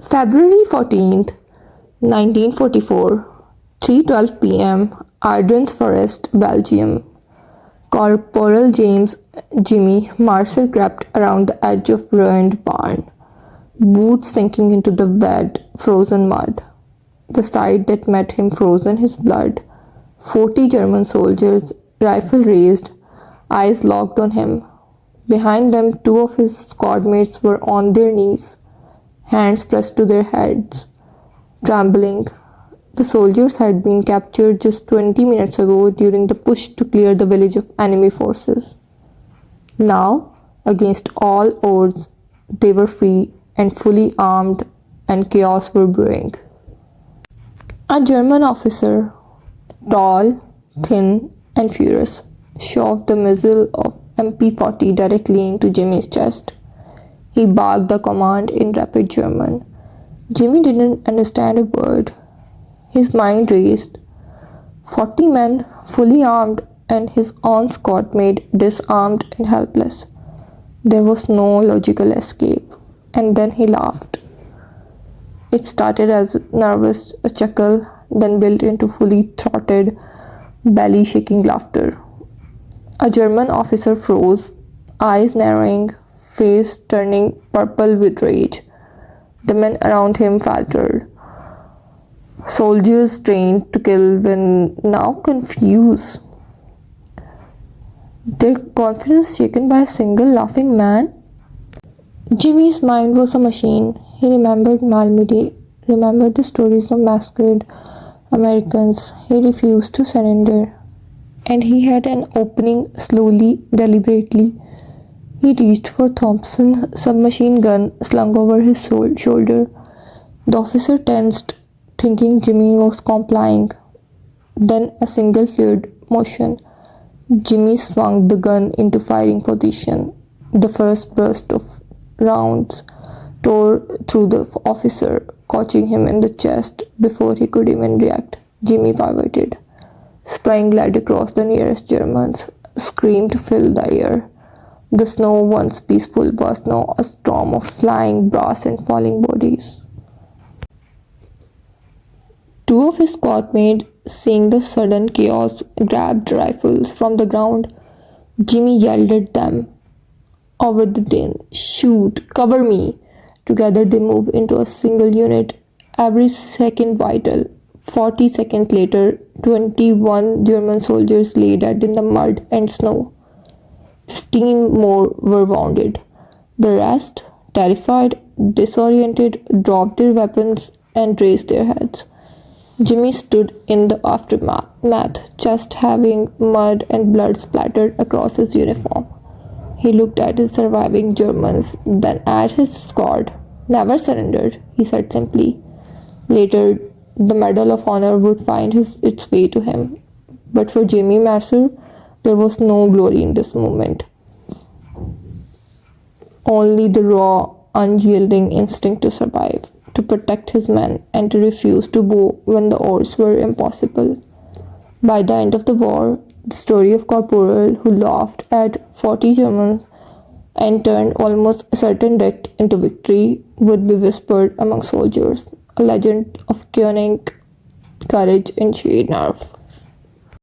February 14th, 1944, 3:12 p.m., Ardennes Forest, Belgium. Corporal James Jimmy Mercer crept around the edge of ruined barn, boots sinking into the wet, frozen mud. The sight that met him frozen his blood. 40 German soldiers, rifle raised, eyes locked on him. Behind them, two of his squad mates were on their knees, hands pressed to their heads, trembling. The soldiers had been captured just 20 minutes ago during the push to clear the village of enemy forces. Now, against all odds, they were free and fully armed, and chaos were brewing. A German officer, tall, thin, and furious, shoved the muzzle of MP-40 directly into Jimmy's chest. He barked a command in rapid German. Jimmy didn't understand a word. His mind raced. 40 men, fully armed, and his own squad mate disarmed and helpless. There was no logical escape. And then he laughed. It started as nervous a chuckle, then built into fully throated, belly-shaking laughter. A German officer froze, eyes narrowing, face turning purple with rage. The men around him faltered. Soldiers trained to kill were now confused. Their confidence shaken by a single laughing man? Jimmy's mind was a machine. He remembered Normandy, remembered the stories of massacred Americans. He refused to surrender. And he had an opening slowly, deliberately. He reached for Thompson's submachine gun slung over his shoulder. The officer tensed, thinking Jimmy was complying. Then a single fluid motion. Jimmy swung the gun into firing position. The first burst of rounds tore through the officer, catching him in the chest. Before he could even react, Jimmy pivoted, sprang glide across the nearest Germans. Scream to fill the air. The snow, once peaceful, was now a storm of flying brass and falling bodies. Two of his squad mates, seeing the sudden chaos, grabbed rifles from the ground. Jimmy yelled at them over the din, "Shoot! Cover me!" Together they moved into a single unit, every second vital. 40 seconds later, 21 German soldiers lay dead in the mud and snow. 15 more were wounded. The rest, terrified, disoriented, dropped their weapons and raised their heads. Jimmy stood in the aftermath, chest having mud and blood splattered across his uniform. He looked at his surviving Germans, then at his squad. "Never surrendered," he said simply. Later, the Medal of Honor would find its way to him. But for Jimmy Mercer, there was no glory in this moment. Only the raw, unyielding instinct to survive, to protect his men, and to refuse to bow when the odds were impossible. By the end of the war, the story of Corporal who laughed at 40 Germans and turned almost certain death into victory would be whispered among soldiers, a legend of cunning, courage, and sheer nerve.